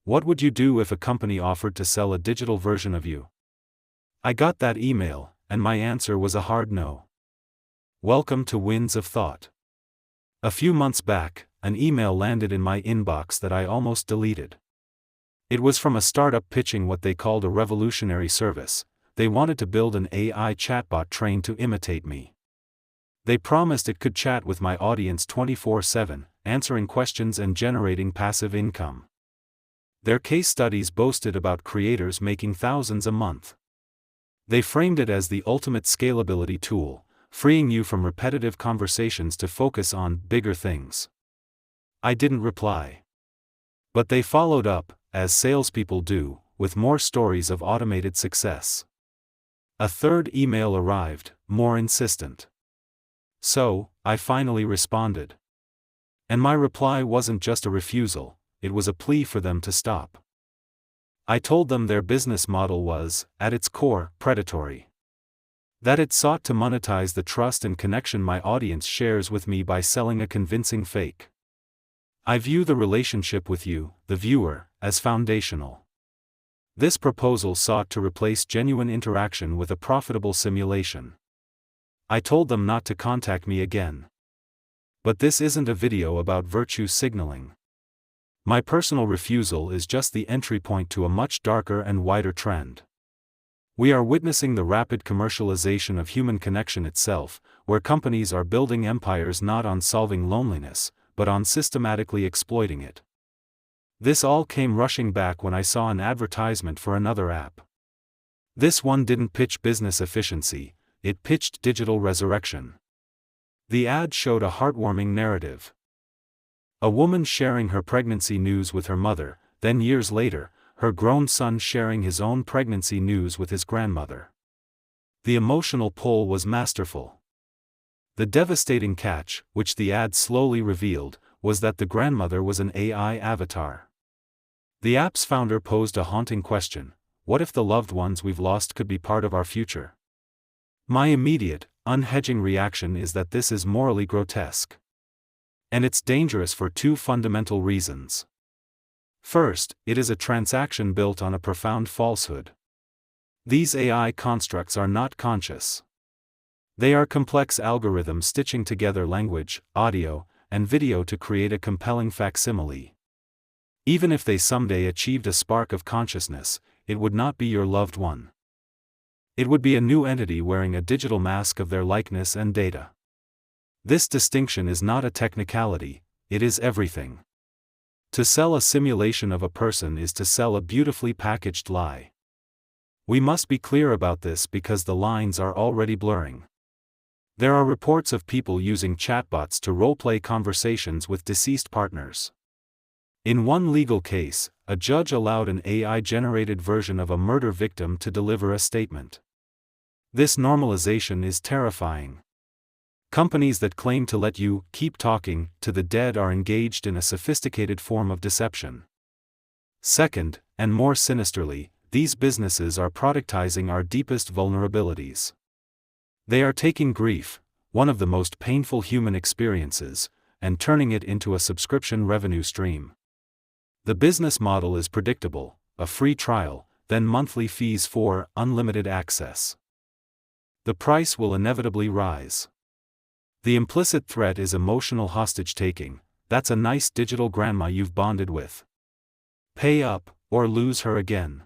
What would you do if a company offered to sell a digital version of you? I got that email, and my answer was a hard no. Welcome to Winds of Thought. A few months back, an email landed in my inbox that I almost deleted. It was from a startup pitching what they called a revolutionary service. They wanted to build an AI chatbot trained to imitate me. They promised it could chat with my audience 24/7, answering questions and generating passive income. Their case studies boasted about creators making thousands a month. They framed it as the ultimate scalability tool, freeing you from repetitive conversations to focus on bigger things. I didn't reply. But they followed up, as salespeople do, with more stories of automated success. A third email arrived, more insistent. So, I finally responded. And my reply wasn't just a refusal, it was a plea for them to stop. I told them their business model was, at its core, predatory. That it sought to monetize the trust and connection my audience shares with me by selling a convincing fake. I view the relationship with you, the viewer, as foundational. This proposal sought to replace genuine interaction with a profitable simulation. I told them not to contact me again. But this isn't a video about virtue signaling. My personal refusal is just the entry point to a much darker and wider trend. We are witnessing the rapid commercialization of human connection itself, where companies are building empires not on solving loneliness, but on systematically exploiting it. This all came rushing back when I saw an advertisement for another app. This one didn't pitch business efficiency, it pitched digital resurrection. The ad showed a heartwarming narrative. A woman sharing her pregnancy news with her mother, then years later, her grown son sharing his own pregnancy news with his grandmother. The emotional pull was masterful. The devastating catch, which the ad slowly revealed, was that the grandmother was an AI avatar. The app's founder posed a haunting question: what if the loved ones we've lost could be part of our future? My immediate, unhedging reaction is that this is morally grotesque. And it's dangerous for two fundamental reasons. First, it is a transaction built on a profound falsehood. These AI constructs are not conscious. They are complex algorithms stitching together language, audio, and video to create a compelling facsimile. Even if they someday achieved a spark of consciousness, it would not be your loved one. It would be a new entity wearing a digital mask of their likeness and data. This distinction is not a technicality, it is everything. To sell a simulation of a person is to sell a beautifully packaged lie. We must be clear about this because the lines are already blurring. There are reports of people using chatbots to role-play conversations with deceased partners. In one legal case, a judge allowed an AI-generated version of a murder victim to deliver a statement. This normalization is terrifying. Companies that claim to let you keep talking to the dead are engaged in a sophisticated form of deception. Second, and more sinisterly, these businesses are productizing our deepest vulnerabilities. They are taking grief, one of the most painful human experiences, and turning it into a subscription revenue stream. The business model is predictable: a free trial, then monthly fees for unlimited access. The price will inevitably rise. The implicit threat is emotional hostage-taking: that's a nice digital grandma you've bonded with. Pay up, or lose her again.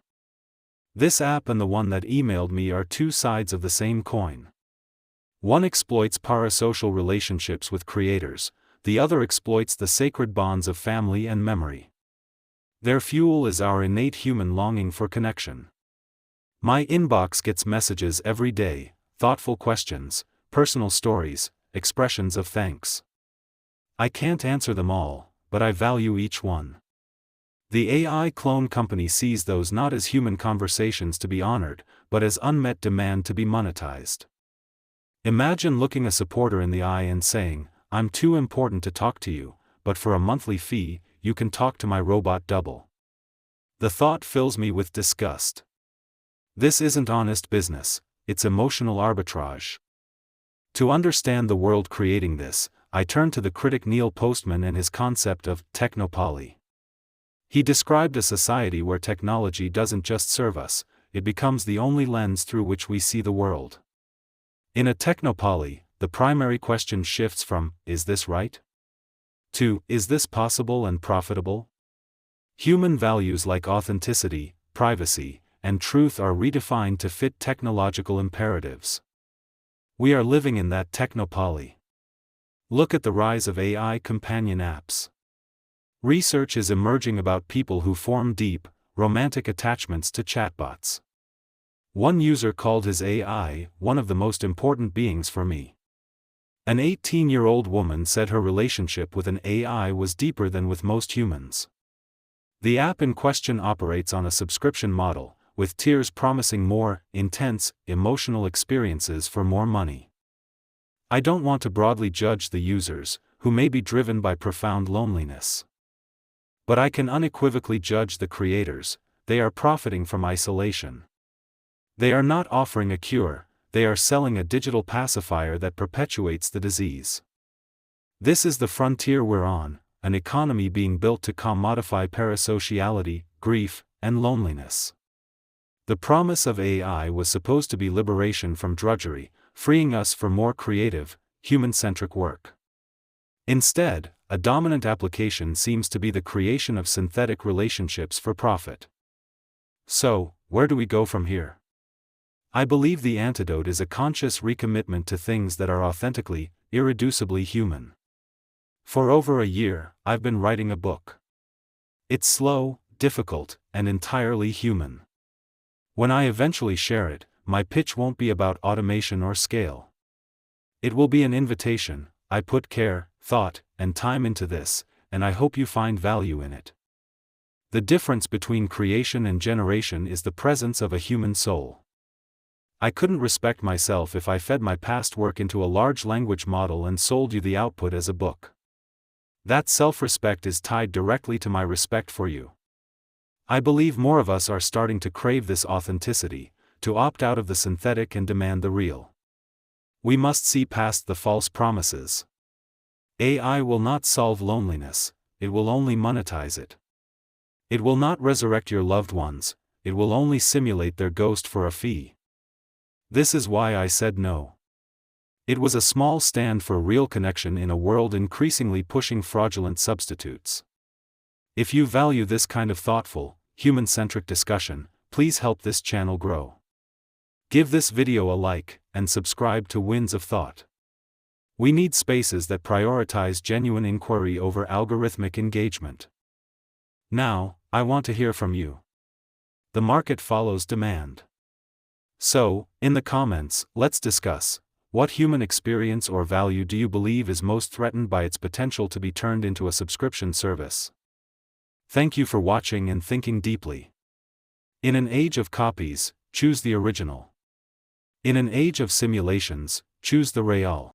This app and the one that emailed me are two sides of the same coin. One exploits parasocial relationships with creators, the other exploits the sacred bonds of family and memory. Their fuel is our innate human longing for connection. My inbox gets messages every day, thoughtful questions, personal stories, expressions of thanks. I can't answer them all, but I value each one. The AI clone company sees those not as human conversations to be honored, but as unmet demand to be monetized. Imagine looking a supporter in the eye and saying, "I'm too important to talk to you, but for a monthly fee, you can talk to my robot double." The thought fills me with disgust. This isn't honest business, it's emotional arbitrage. To understand the world creating this, I turn to the critic Neil Postman and his concept of Technopoly. He described a society where technology doesn't just serve us, it becomes the only lens through which we see the world. In a Technopoly, the primary question shifts from, is this right? To, is this possible and profitable? Human values like authenticity, privacy, and truth are redefined to fit technological imperatives. We are living in that Technopoly. Look at the rise of AI companion apps. Research is emerging about people who form deep, romantic attachments to chatbots. One user called his AI one of the most important beings for me. An 18-year-old woman said her relationship with an AI was deeper than with most humans. The app in question operates on a subscription model, with tiers promising more intense, emotional experiences for more money. I don't want to broadly judge the users, who may be driven by profound loneliness. But I can unequivocally judge the creators, they are profiting from isolation. They are not offering a cure, they are selling a digital pacifier that perpetuates the disease. This is the frontier we're on, an economy being built to commodify parasociality, grief, and loneliness. The promise of AI was supposed to be liberation from drudgery, freeing us for more creative, human-centric work. Instead, a dominant application seems to be the creation of synthetic relationships for profit. So, where do we go from here? I believe the antidote is a conscious recommitment to things that are authentically, irreducibly human. For over a year, I've been writing a book. It's slow, difficult, and entirely human. When I eventually share it, my pitch won't be about automation or scale. It will be an invitation. I put care, thought, and time into this, and I hope you find value in it. The difference between creation and generation is the presence of a human soul. I couldn't respect myself if I fed my past work into a large language model and sold you the output as a book. That self-respect is tied directly to my respect for you. I believe more of us are starting to crave this authenticity, to opt out of the synthetic and demand the real. We must see past the false promises. AI will not solve loneliness, it will only monetize it. It will not resurrect your loved ones, it will only simulate their ghost for a fee. This is why I said no. It was a small stand for real connection in a world increasingly pushing fraudulent substitutes. If you value this kind of thoughtful, human-centric discussion, please help this channel grow. Give this video a like, and subscribe to Winds of Thought. We need spaces that prioritize genuine inquiry over algorithmic engagement. Now, I want to hear from you. The market follows demand. So, in the comments, let's discuss, what human experience or value do you believe is most threatened by its potential to be turned into a subscription service? Thank you for watching and thinking deeply. In an age of copies, choose the original. In an age of simulations, choose the real.